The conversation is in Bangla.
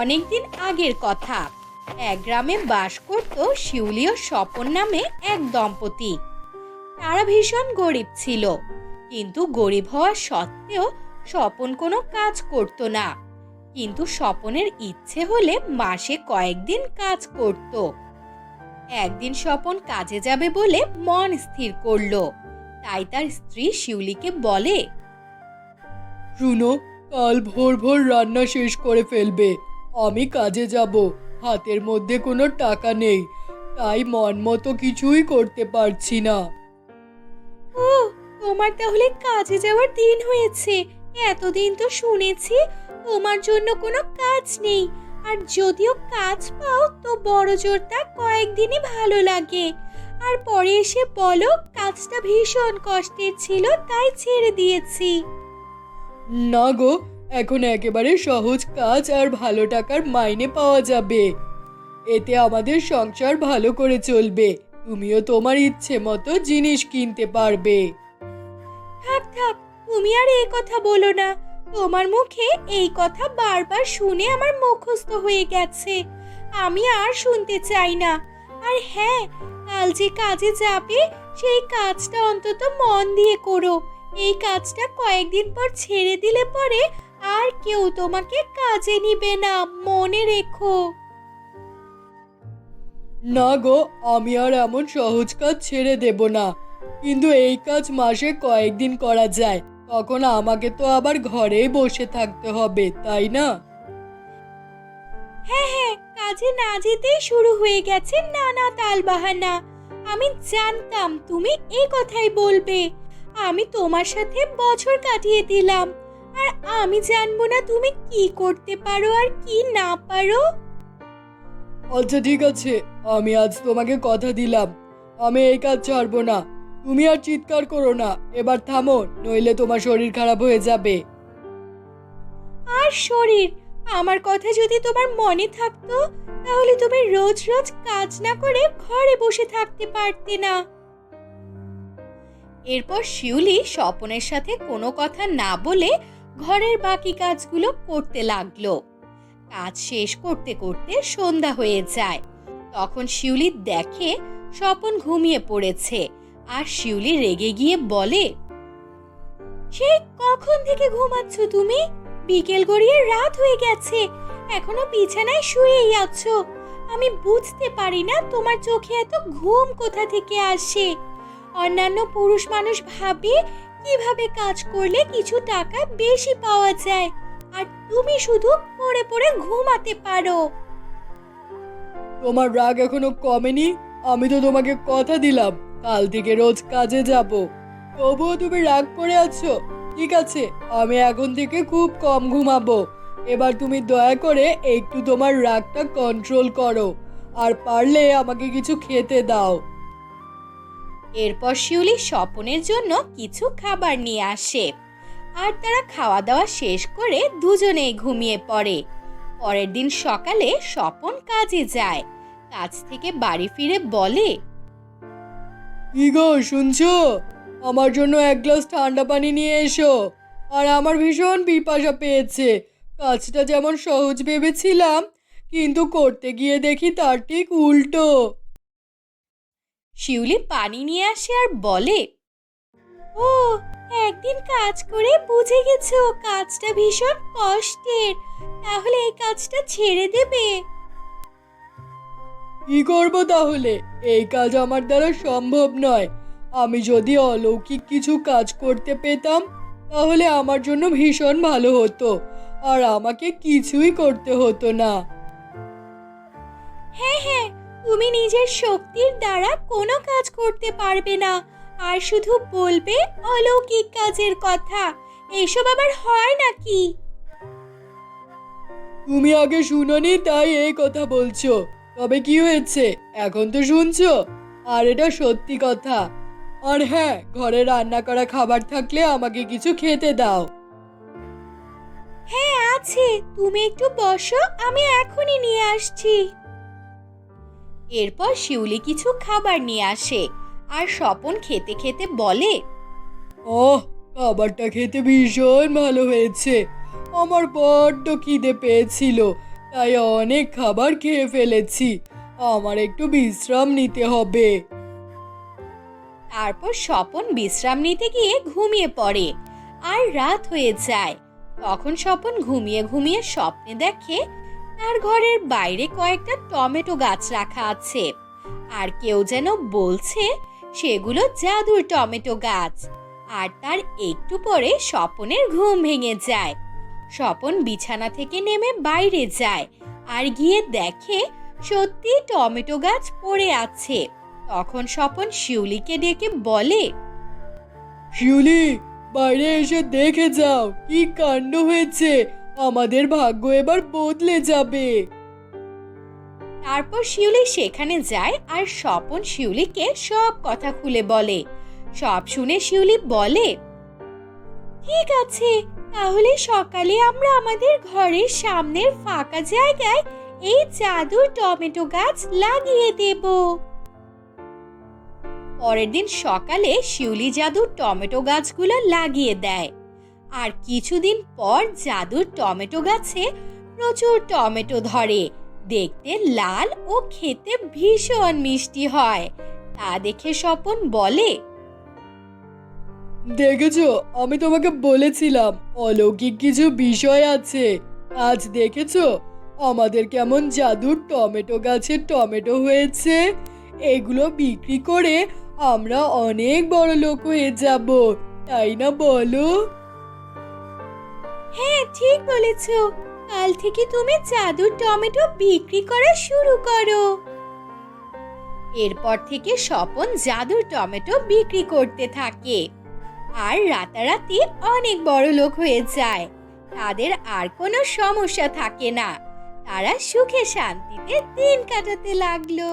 অনেকদিন আগের কথা। এক গ্রামে বাস করত শিউলি ও স্বপন নামে এক দম্পতি। তারা ভীষণ গরিব ছিল, কিন্তু গরিব হওয়া সত্ত্বেও স্বপন কোনো কাজ করত না। কিন্তু স্বপনের ইচ্ছে হলে মাসে কয়েকদিন কাজ করত। একদিন স্বপন কাজে যাবে বলে মন স্থির করলো। তাই তার স্ত্রী শিউলিকে বলে, শুনো, কাল ভোর ভোর রান্না শেষ করে ফেলবে। আমি কাজে যাব, হাতের মধ্যে কোনো টাকা নেই, তাই মন মতো কিছুই করতে পারছি না। ও, তোমার তাহলে কাজে যাওয়ার দিন হয়েছে। এতদিন তো শুনেছি তোমার জন্য কোনো কাজ নেই, আর যদিও কাজ পাও তো বড় জোর তা কয়েকদিনই ভালো লাগে, আর পরে এসে বলো কাজটা ভীষণ কষ্টের ছিল তাই ছেড়ে দিয়েছি। না গো, এখন একেবারে সহজ কাজ আর ভালো টাকার মাইনে পাওয়া যাবে। এতে আমাদের সংসার ভালো করে চলবে, তুমিও তোমার ইচ্ছে মতো জিনিস কিনতে পারবে। থাক থাক, তুমি আর এই কথা বলো না। তোমার মুখে এই কথা বারবার শুনে আমার মুখস্থ হয়ে গেছে, আমি আর শুনতে চাই না। আর হ্যাঁ, কাল যে কাজে যাবে সেই কাজটা অন্তত মন দিয়ে করো। এই কাজটা কয়েকদিন পর ছেড়ে দিলে পরে আর কেউ তোমাকে কাজে নিবে না, মনে রেখো। না গো, আমি আর এমন সহজ কাজ ছেড়ে দেব না, কিন্তু এই কাজ মাসে কয়েকদিন করা যায়, তখন আমাকে তো আবার ঘরেই বসে থাকতে হবে, তাই না? হ্যাঁ হ্যাঁ, কাজে না যেতেই শুরু হয়ে গেছে নানা তালবাহানা। আমি জানতাম তুমি এই কথাই বলবে। আমি তোমার সাথে বছর কাটিয়ে দিলাম, আর আমি জানবো না তুমি কি করতে পারো আর কি না পারো। আচ্ছা ঠিক আছে, আমি আজ তোমাকে কথা দিলাম, আমি এই কাজ ছাড়বো না। তুমি আর চিৎকার করো না, এবার থামো, নইলে তোমার শরীর খারাপ হয়ে যাবে। আর শরীর, আমার কথা যদি তোমার মনে থাকতো তাহলে তুমি রোজ রোজ কাজ না করে ঘরে বসে থাকতে পারতে না। এরপর শিউলি স্বপনের সাথে কোনো কথা না বলে ঘরের বাকি কাজগুলো করতে লাগলো। কাজ শেষ করতে করতে সন্ধ্যা হয়ে যায়। তখন শিউলি দেখে স্বপন ঘুমিয়ে পড়েছে, আর শিউলি রেগে গিয়ে বলে, সেই কখন থেকে ঘুমাচ্ছ তুমি? বিকেল গড়িয়ে রাত হয়ে গেছে, এখনো বিছানায় শুয়েই আছো। আমি বুঝতে পারি না তোমার চোখে এত ঘুম কোথা থেকে আসে। অন্যান্য পুরুষ মানুষ ভাবে কিভাবে কাজ করলে কিছু টাকা বেশি পাওয়া যায়, আর তুমি শুধু পড়ে পড়ে ঘুমাতে পারো। তোমার রাগ এখনো কমেনি? আমি তো তোমাকে কথা দিলাম কাল থেকে রোজ কাজে যাব, তবুও তুমি রাগ করে আছো। ঠিক আছে, আমি এখন থেকে খুব কম ঘুমাবো। এবার তুমি দয়া করে একটু তোমার রাগটা কন্ট্রোল করো, আর পারলে আমাকে কিছু খেতে দাও। এরপর শিউলি স্বপনের জন্য কিছু খাবার নিয়ে আসে, আর তারা খাওয়া দাওয়া শেষ করে দুজনেই ঘুমিয়ে পড়ে। পরের দিন সকালে স্বপন কাজে যায়। কাজ থেকে বাড়ি ফিরে বলে, কি গো, শুনছো? আমার জন্য এক গ্লাস ঠান্ডা পানি নিয়ে এসো, আর আমার ভীষণ পিপাসা পেয়েছে। কাজটা যেমন সহজ ভেবেছিলাম, কিন্তু করতে গিয়ে দেখি তার ঠিক উল্টো। শিউলি পানি নিয়ে আসে আর বলে, ও, একদিন কাজ করে বুঝে গেছো কাজটা ভীষণ কষ্টের, তাহলে এই কাজটা ছেড়ে দেবে? কি করব তাহলে? এই কাজ আমার দ্বারা সম্ভব নয়। আমি যদি অলৌকিক কিছু কাজ করতে পেতাম তাহলে আমার জন্য ভীষণ ভালো হতো, আর আমাকে কিছুই করতে হতো না। হ্যাঁ হ্যাঁ, তুমি নিজের শক্তির দ্বারা কোনো কাজ করতে পারবে না, আর শুধু বলবে অলৌকিক কাজের কথা। এসব আবার হয় নাকি? তুমি আগে শুনোনি তাই এই কথা বলছো, তবে কি হয়েছে, এখন তো শুনছো। আর এটা সত্যি কথা। আর হ্যাঁ, ঘরে রান্না করা খাবার থাকলে আমাকে কিছু খেতে দাও। হ্যাঁ আছে, তুমি একটু বসো, আমি এখনই নিয়ে আসছি। এরপর শিউলি কিছু খাবার নিয়ে আসে, আর স্বপন খেতে খেতে বলে, ওহ, খাবারটা খেতে ভীষণ ভালো হয়েছে। আমার বড্ড খিদে পেয়েছিল, তাই অনেক খাবার খেয়ে ফেলেছি। আমার একটু বিশ্রাম নিতে হবে। তারপর স্বপন বিশ্রাম নিতে গিয়ে ঘুমিয়ে পড়ে আর রাত হয়ে যায়। তখন স্বপন ঘুমিয়ে ঘুমিয়ে স্বপ্নে দেখে তার ঘরের বাইরে কয়েকটা টমেটো গাছ রাখা আছে, আর কেউ যেন বলছে সেগুলো জাদুর টমেটো গাছ। আর তার একটু পরে স্বপনের ঘুম ভেঙে যায়। স্বপন বিছানা থেকে নেমে বাইরে যায় আর গিয়ে দেখে সত্যি টমেটো গাছ পড়ে আছে। তখন স্বপন শিউলিকে ডেকে বলে, শিউলি, বাইরে এসে দেখে যাও কি কাণ্ড হয়েছে। আমাদের ভাগ্য এবার বদলে যাবে। তারপর শিউলি সেখানে যায় আর স্বপন শিউলিকে সব কথা খুলে বলে। সব শুনে শিউলি বলে, ঠিক আছে, তাহলে সকালে আমরা আমাদের ঘরের সামনের ফাঁকা জায়গায় এই জাদুর টমেটো গাছ লাগিয়ে দেব। পরের দিন সকালে শিউলি জাদুর টমেটো গাছগুলো লাগিয়ে দেয়। আর কিছুদিন পর জাদুর টমেটো গাছে প্রচুর টমেটো ধরে। দেখতে লাল ও খেতে ভীষণ মিষ্টি হয়। তা দেখে স্বপন বলে, দেখেছো, আমি তোমাকে বলেছিলাম অলৌকিক কিছু বিষয় আছে। আজ দেখেছো আমাদের কেমন জাদুর টমেটো গাছের টমেটো হয়েছে। এগুলো বিক্রি করে আমরা অনেক বড় লোক হয়ে যাব, তাই না বলো? হ্যাঁ, ঠিক বলেছ। কাল থেকে তুমি জাদুর টমেটো বিক্রি করা শুরু করো। এরপর থেকে স্বপন জাদুর টমেটো বিক্রি করতে থাকে আর রাতারাতি অনেক বড় লোক হয়ে যায়। তাদের আর কোনো সমস্যা থাকে না। তারা সুখে শান্তিতে দিন কাটাতে লাগলো।